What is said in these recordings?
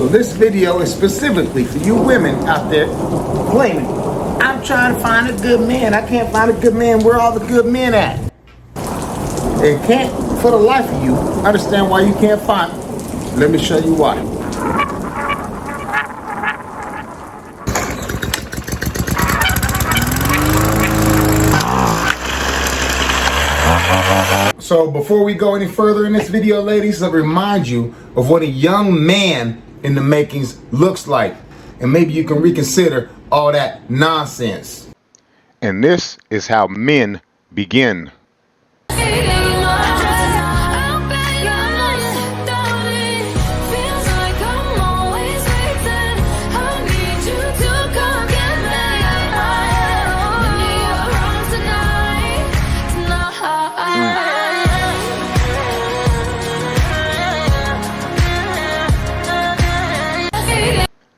this video is specifically for you women out there claiming, I'm trying to find a good man. I can't find a good man. Where are all the good men at? And can't, for the life of you, understand why you can't find them. Let me show you why. So before we go any further in this video, ladies, I'll remind you of what a young man in the makings looks like. And maybe you can reconsider all that nonsense. And this is how men begin.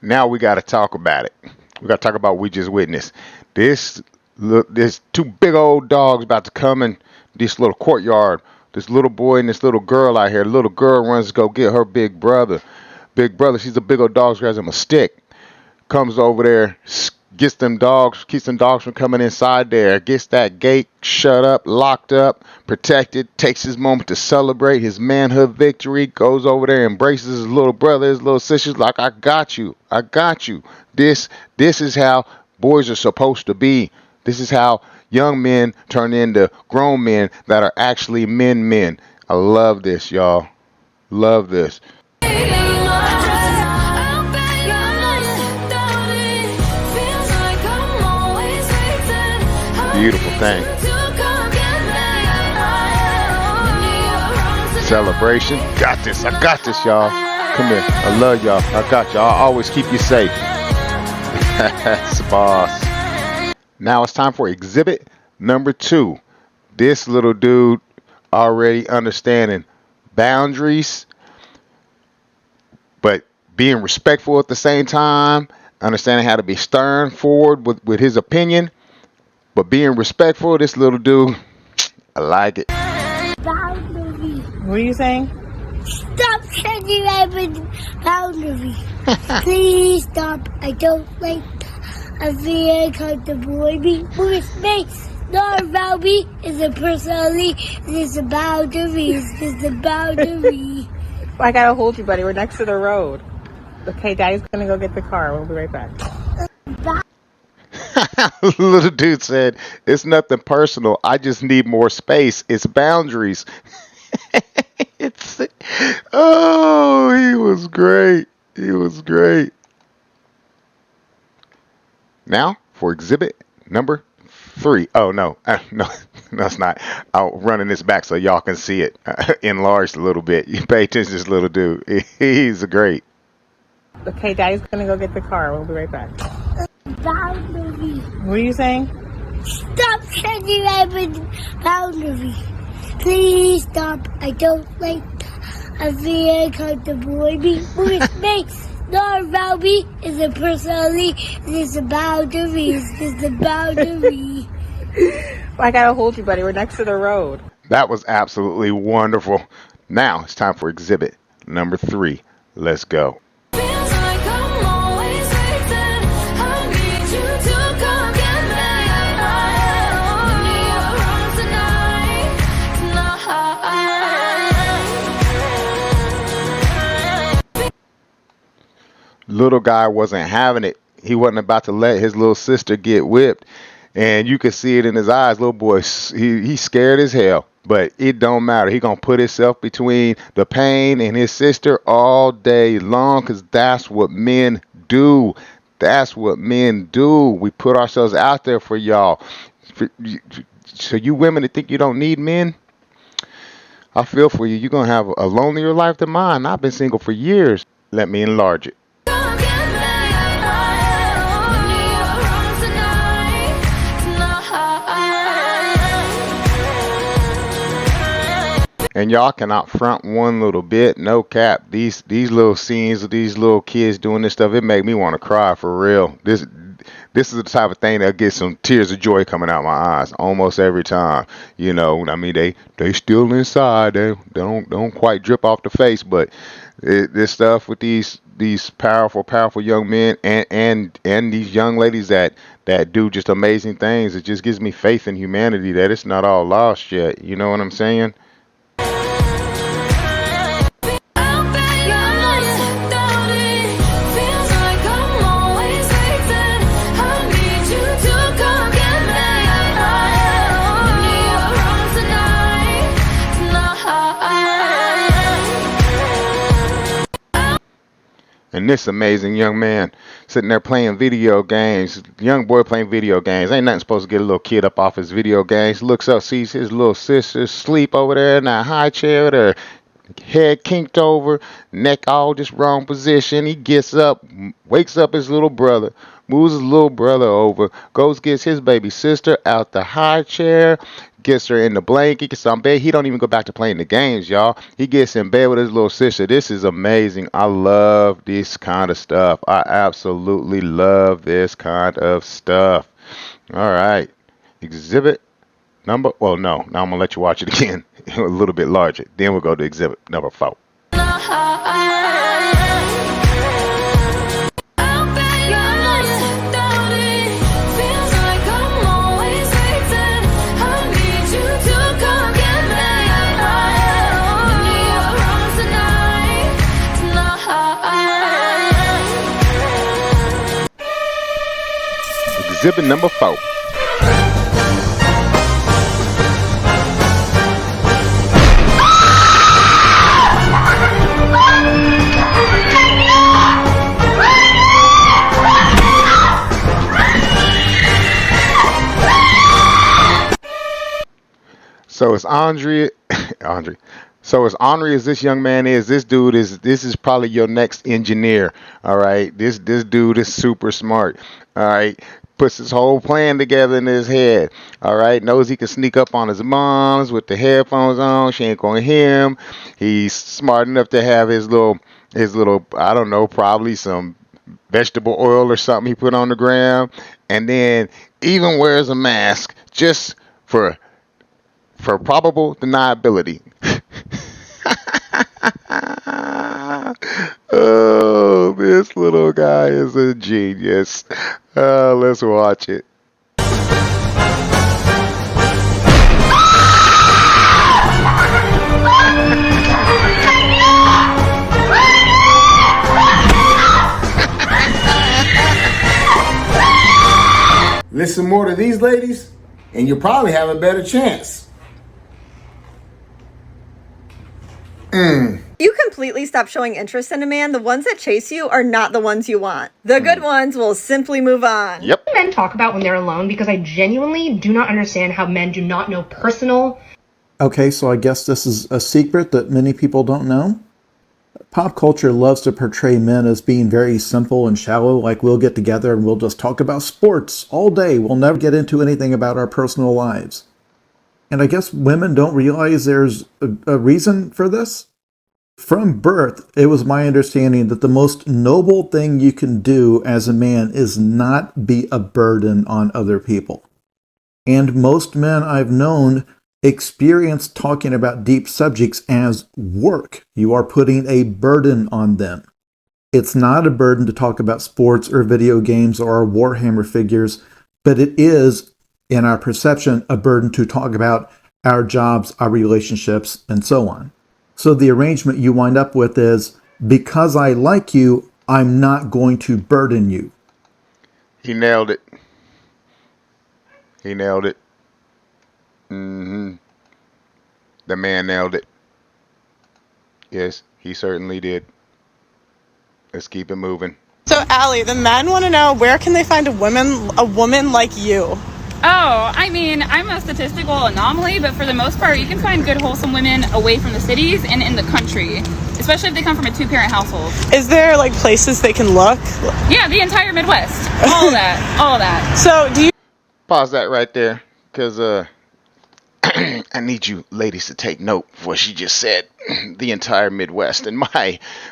Now we got to talk about it. We got to talk about what we just witnessed. There's two big old dogs about to come in this little courtyard. This little boy and this little girl out here. The little girl runs to go get her big brother. Big brother, she's a big old dog, grabs him a stick. Comes over there, gets them dogs, keeps them dogs from coming inside there. Gets that gate shut up, locked up, protected. Takes his moment to celebrate his manhood victory. Goes over there, embraces his little brother, his little sisters, like, I got you. I got you. This is how boys are supposed to be. This is how young men turn into grown men that are actually men. I love this, y'all. Love this. Beautiful thing. Celebration. Got this. I got this, y'all. Come here. I love y'all. I got y'all. I always keep you safe. That's boss. Now it's time for exhibit number 2. This little dude already understanding boundaries, but being respectful at the same time, understanding how to be stern forward with his opinion, but being respectful. This little dude, I like it. Boundary. What are you saying? Stop setting every boundary. Please stop. I don't like I feel uncomfortable with me. With space. Not around me is a personality. It's a boundary. It's a boundary. I gotta hold you, buddy. We're next to the road. Okay, Daddy's gonna go get the car. We'll be right back. Little dude said, it's nothing personal. I just need more space. It's boundaries. Oh, he was great. He was great. Now for exhibit number 3. Oh, no, no, it's not. I'll run in this back so y'all can see it enlarged a little bit. You pay attention to this little dude. He's great. Okay, Daddy's gonna go get the car. We'll be right back. Boundary. What are you saying? Stop setting every boundary. Please stop. I don't like I feel uncomfortable with me. With space. Not around me is a personality. It's a boundary. It's a boundary. I gotta hold you, buddy. We're next to the road. That was absolutely wonderful. Now it's time for exhibit number 3. Let's go. Little guy wasn't having it. He wasn't about to let his little sister get whipped. And you could see it in his eyes. Little boy, he's scared as hell. But it don't matter. He going to put himself between the pain and his sister all day long, because that's what men do. That's what men do. We put ourselves out there for y'all. So you women that think you don't need men, I feel for you. You're going to have a lonelier life than mine. I've been single for years. Let me enlarge it. And y'all cannot front one little bit, no cap. These little scenes of these little kids doing this stuff, it make me want to cry for real. this is the type of thing that gets some tears of joy coming out my eyes almost every time. You know, I mean, they still inside. They don't quite drip off the face, but this stuff with these powerful young men and these young ladies that do just amazing things. It just gives me faith in humanity that it's not all lost yet. You know what I'm saying? And this amazing young man sitting there playing video games, young boy playing video games. Ain't nothing supposed to get a little kid up off his video games. Looks up, sees his little sister sleep over there in that high chair with her head kinked over, neck all just wrong position. He gets up, wakes up his little brother, moves his little brother over, goes gets his baby sister out the high chair, gets her in the blanket, gets on bed. He don't even go back to playing the games, y'all. He gets in bed with his little sister. This is amazing. I love this kind of stuff. I absolutely love this kind of stuff. All right. Exhibit number, well, no. Now I'm going to let you watch it again a little bit larger. Then we'll go to exhibit number 4. Exhibit number 4. So it's Andre. So as ornery as this young man is, this is probably your next engineer. All right. This dude is super smart. All right. Puts his whole plan together in his head. All right. Knows he can sneak up on his mom's with the headphones on. She ain't gonna hear him. He's smart enough to have his little I don't know, probably some vegetable oil or something he put on the ground, and then even wears a mask just for probable deniability. Oh, this little guy is a genius. Let's watch it. Listen more to these ladies, and you'll probably have a better chance. You completely stop showing interest in a man, the ones that chase you are not the ones you want. The good ones will simply move on. Yep. Men talk about when they're alone, because I genuinely do not understand how men do not know personal. Okay, so I guess this is a secret that many people don't know. Pop culture loves to portray men as being very simple and shallow, like we'll get together and we'll just talk about sports all day. We'll never get into anything about our personal lives. And I guess women don't realize there's a reason for this. From birth, it was my understanding that the most noble thing you can do as a man is not be a burden on other people. And most men I've known experience talking about deep subjects as work. You are putting a burden on them. It's not a burden to talk about sports or video games or Warhammer figures, but it is, in our perception, a burden to talk about our jobs, our relationships, and so on. So the arrangement you wind up with is, because I like you, I'm not going to burden you. He nailed it. He nailed it. The man nailed it. Yes, he certainly did. Let's keep it moving. So, Allie, the men want to know, where can they find a woman like you? Oh, I mean, I'm a statistical anomaly, but for the most part, you can find good, wholesome women away from the cities and in the country, especially if they come from a 2-parent household. Is there, like, places they can look? Yeah, the entire Midwest. All of that. All of that. So, do you... Pause that right there, because I need you ladies to take note of what she just said. The entire Midwest. And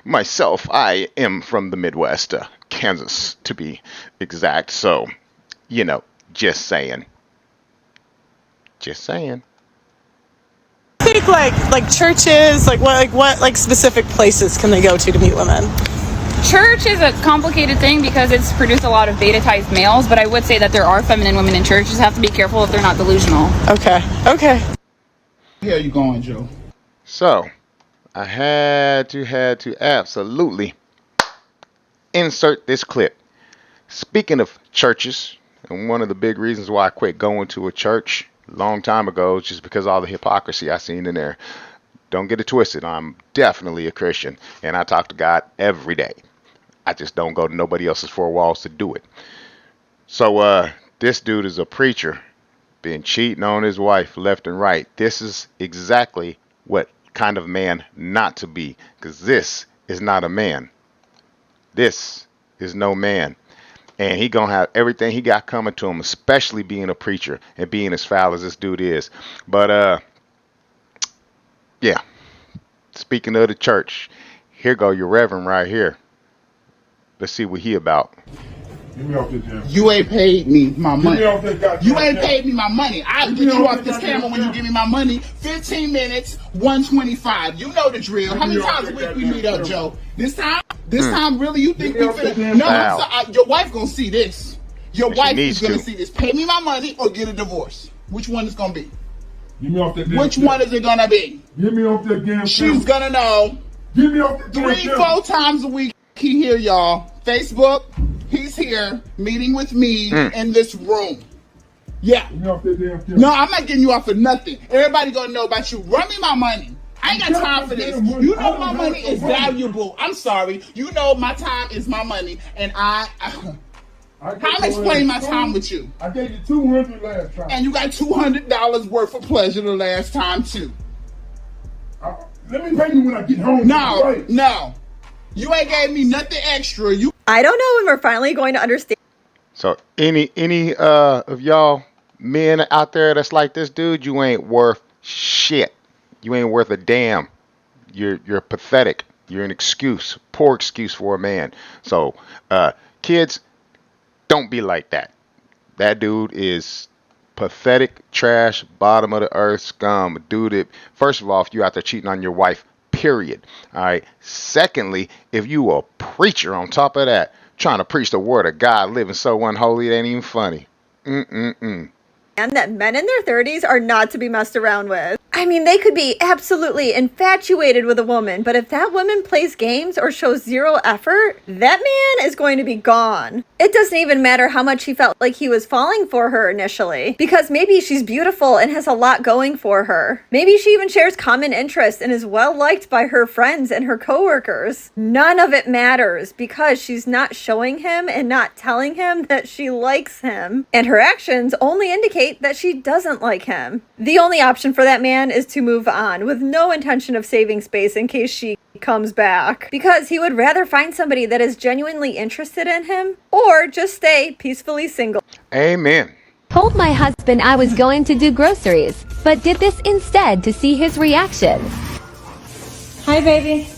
myself, I am from the Midwest, Kansas, to be exact. So You know, just saying. Just saying. Think like churches, like what specific places can they go to meet women? Church is a complicated thing because it's produced a lot of beta-type males, but I would say that there are feminine women in church. Just have to be careful if they're not delusional. Okay. Where are you going, Joe? So, I had to absolutely insert this clip. Speaking of churches, and one of the big reasons why I quit going to a church a long time ago is just because of all the hypocrisy I seen in there. Don't get it twisted. I'm definitely a Christian, and I talk to God every day. I just don't go to nobody else's four walls to do it. So, this dude is a preacher, been cheating on his wife left and right. This is exactly what kind of man not to be, because this is not a man. This is no man. And he gonna have everything he got coming to him, especially being a preacher and being as foul as this dude is. But yeah. Speaking of the church, here go your reverend right here. Let's see what he about. Get me off this damn. You ain't paid me my money. You ain't paid me my money. I'll get you off this camera when you give me my money. 15 minutes, 125. You know the drill. How many times a week we meet up, Joe? This time, really, you think we finna? No, I'm sorry, your wife gonna see this. Your wife is gonna see this. Pay me my money or get a divorce. Which one is gonna be? Get me off that damn. Which one is it gonna be? Get me off that damn. She's gonna know. Get me off that damn. 3-4 times a week. He here, y'all. Facebook. He's here meeting with me in this room. Yeah. No, I'm not getting you off for nothing. Everybody gonna know about you. Run me my money. I ain't got time for this. You know my money is valuable. I'm sorry. You know my time is my money, and I'm explaining my time with you. I gave you $200 last time, and you got $200 worth of pleasure the last time too. Let me pay you when I get home. No. You ain't gave me nothing extra. I don't know when we're finally going to understand. So any of y'all men out there that's like this dude, you ain't worth shit. You ain't worth a damn. You're pathetic. You're an excuse, poor excuse for a man. So kids, don't be like that. That dude is pathetic, trash, bottom of the earth scum. Dude, first of all, if you out there cheating on your wife, period. All right. Secondly, if you a preacher on top of that, trying to preach the word of God, living so unholy, it ain't even funny. And that men in their 30s are not to be messed around with. I mean, they could be absolutely infatuated with a woman, but if that woman plays games or shows zero effort, that man is going to be gone. It doesn't even matter how much he felt like he was falling for her initially, because maybe she's beautiful and has a lot going for her. Maybe she even shares common interests and is well liked by her friends and her coworkers. None of it matters because she's not showing him and not telling him that she likes him, and her actions only indicate that she doesn't like him. The only option for that man is to move on with no intention of saving space in case she comes back, because he would rather find somebody that is genuinely interested in him or just stay peacefully single. Amen. Told my husband I was going to do groceries, but did this instead to see his reaction. Hi, baby.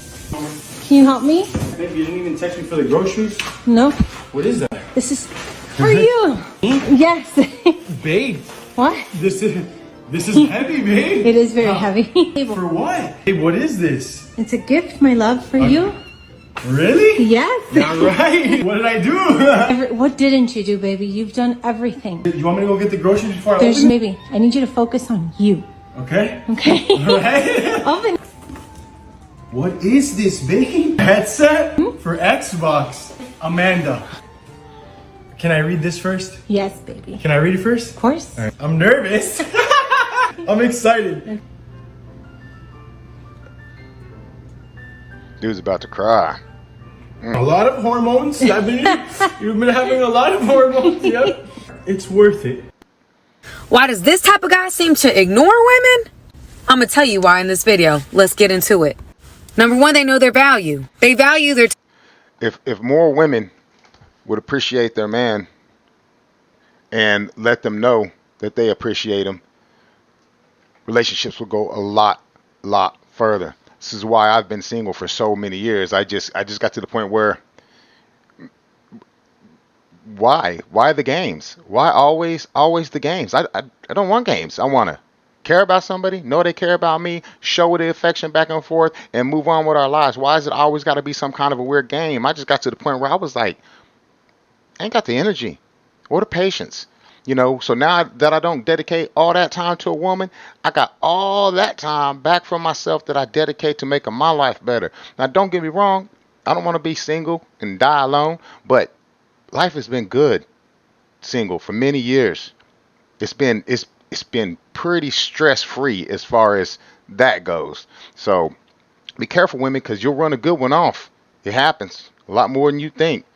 Can you help me? Baby, you didn't even text me for the groceries? No. What is that? This is for you. Yes. Babe. What? This is heavy, babe. It is very heavy. For what? Babe, what is this? It's a gift, my love, for you. Really? Yes. All right. What did I do? What didn't you do, baby? You've done everything. You want me to go get the groceries before I open? Baby, I need you to focus on you. Okay. Okay. All right. Open. What is this, babe? Headset for Xbox. Amanda. Can I read this first? Yes, baby. Can I read it first? Of course. All right. I'm nervous. I'm excited. Dude's about to cry. A lot of hormones. You've been having a lot of hormones. Yep. It's worth it. Why does this type of guy seem to ignore women? I'm gonna tell you why in this video. Let's get into it. Number one, they know their value. They value their... If more women would appreciate their man and let them know that they appreciate him, relationships will go a lot further. This is why I've been single for so many years. I just got to the point where Why the games? Why always the games? I don't want games. I want to care about somebody, know they care about me, show the affection back and forth, and move on with our lives. Why is it always got to be some kind of a weird game? I just got to the point where I was like, I ain't got the energy or the patience. So now that I don't dedicate all that time to a woman, I got all that time back from myself that I dedicate to making my life better. Now, don't get me wrong. I don't want to be single and die alone, but life has been good single for many years. It's been pretty stress-free as far as that goes. So be careful, women, because you'll run a good one off. It happens a lot more than you think.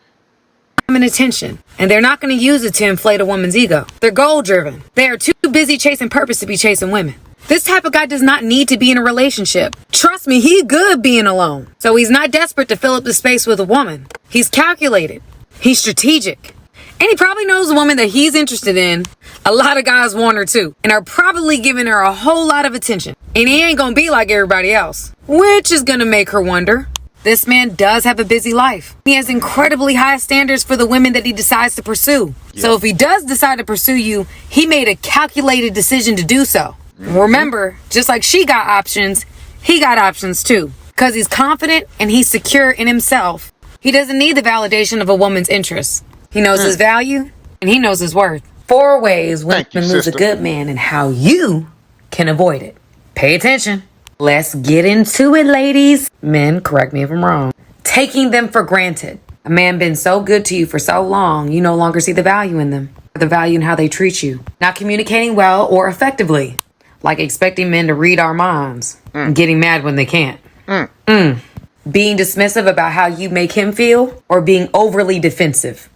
And attention, and they're not going to use it to inflate a woman's ego. They're goal driven. They are too busy chasing purpose to be chasing women. This type of guy does not need to be in a relationship. Trust me, he good being alone. So he's not desperate to fill up the space with a woman. He's calculated. He's strategic. And he probably knows the woman that he's interested in. A lot of guys want her too, and are probably giving her a whole lot of attention. And he ain't going to be like everybody else, which is going to make her wonder. This man does have a busy life. He has incredibly high standards for the women that he decides to pursue. Yeah. So if he does decide to pursue you, he made a calculated decision to do so. Mm-hmm. Remember, just like she got options, he got options too. Because he's confident and he's secure in himself. He doesn't need the validation of a woman's interests. He knows his value and he knows his worth. 4 ways women lose a good man and how you can avoid it. Pay attention. Let's get into it, ladies. Men, correct me if I'm wrong. Taking them for granted. A man been so good to you for so long, you no longer see the value in them. The value in how they treat you. Not communicating well or effectively. Like expecting men to read our minds. And getting mad when they can't. Being dismissive about how you make him feel. Or being overly defensive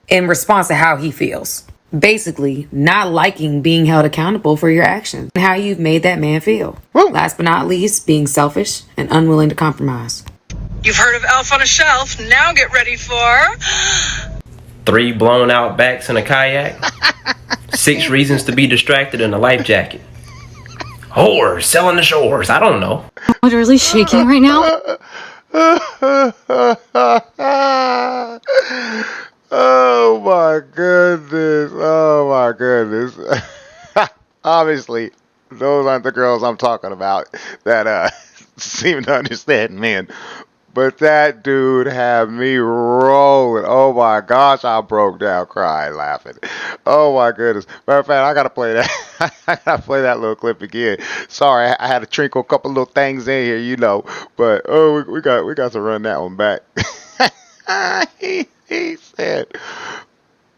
in response to how he feels. Basically, not liking being held accountable for your actions and how you've made that man feel. Woo. Last but not least, being selfish and unwilling to compromise. You've heard of Elf on a Shelf. Now get ready for 3 blown out backs in a kayak. 6 reasons to be distracted in a life jacket. Whores selling the shores. I don't know. I'm literally shaking right now. Oh my goodness. Oh my goodness. Obviously, those aren't the girls I'm talking about that seem to understand men. But that dude had me rolling. Oh my gosh, I broke down crying laughing. Oh my goodness. Matter of fact, I gotta play that. I gotta play that little clip again. Sorry, I had to trinkle a couple little things in here, But we got to run that one back. He said,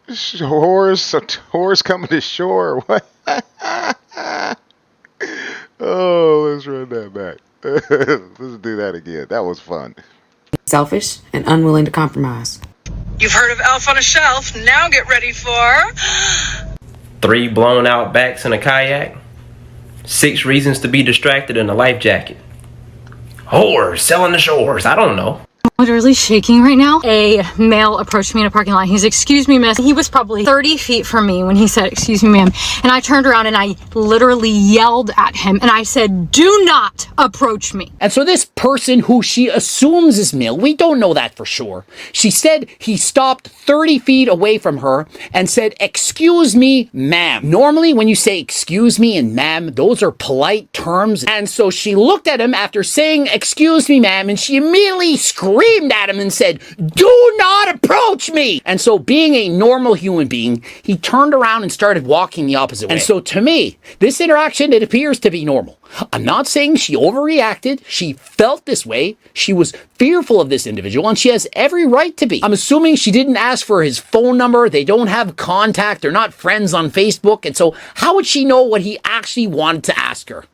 "Whores coming to shore." What? Oh, let's run that back. Let's do that again. That was fun. Selfish and unwilling to compromise. You've heard of Elf on a Shelf. Now get ready for 3 blown out backs in a kayak. 6 reasons to be distracted in a life jacket. Whores selling the shores. I don't know. I'm literally shaking right now. A male approached me in a parking lot. He's, "Excuse me, miss." He was probably 30 feet from me when he said, "Excuse me, ma'am." And I turned around and I literally yelled at him and I said, "Do not approach me." And so this person who she assumes is male, we don't know that for sure. She said he stopped 30 feet away from her and said, "Excuse me, ma'am." Normally when you say excuse me and ma'am, those are polite terms. And so she looked at him after saying, "Excuse me, ma'am," and she immediately screamed at him and said, "Do not approach me." And so being a normal human being, he turned around and started walking the opposite way. And so to me, this interaction, it appears to be normal. I'm not saying she overreacted. She felt this way. She was fearful of this individual, and she has every right to be. I'm assuming she didn't ask for his phone number. They don't have contact. They're not friends on Facebook. And so how would she know what he actually wanted to ask her?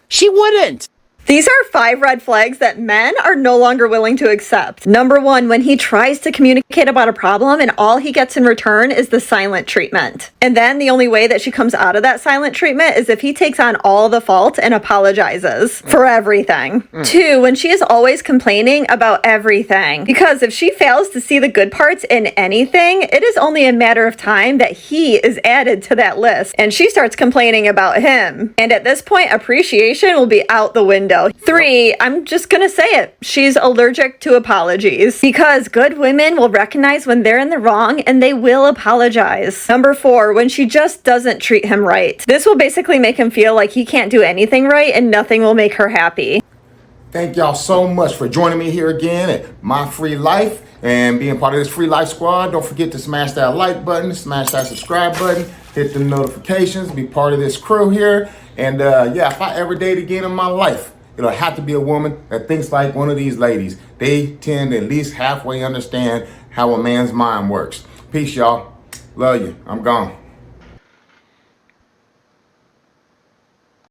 She wouldn't. These are 5 red flags that men are no longer willing to accept. Number 1, when he tries to communicate about a problem and all he gets in return is the silent treatment. And then the only way that she comes out of that silent treatment is if he takes on all the fault and apologizes for everything. 2, when she is always complaining about everything. Because if she fails to see the good parts in anything, it is only a matter of time that he is added to that list and she starts complaining about him. And at this point, appreciation will be out the window. though. 3, I'm just gonna say it. She's allergic to apologies. Because good women will recognize when they're in the wrong and they will apologize. Number 4, when she just doesn't treat him right. This will basically make him feel like he can't do anything right and nothing will make her happy. Thank y'all so much for joining me here again at My Free Life and being part of this Free Life Squad. Don't forget to smash that like button, smash that subscribe button, hit the notifications, be part of this crew here. And yeah, if I ever date again in my life, it'll have to be a woman that thinks like one of these ladies. They tend to at least halfway understand how a man's mind works. Peace, y'all. Love you. I'm gone.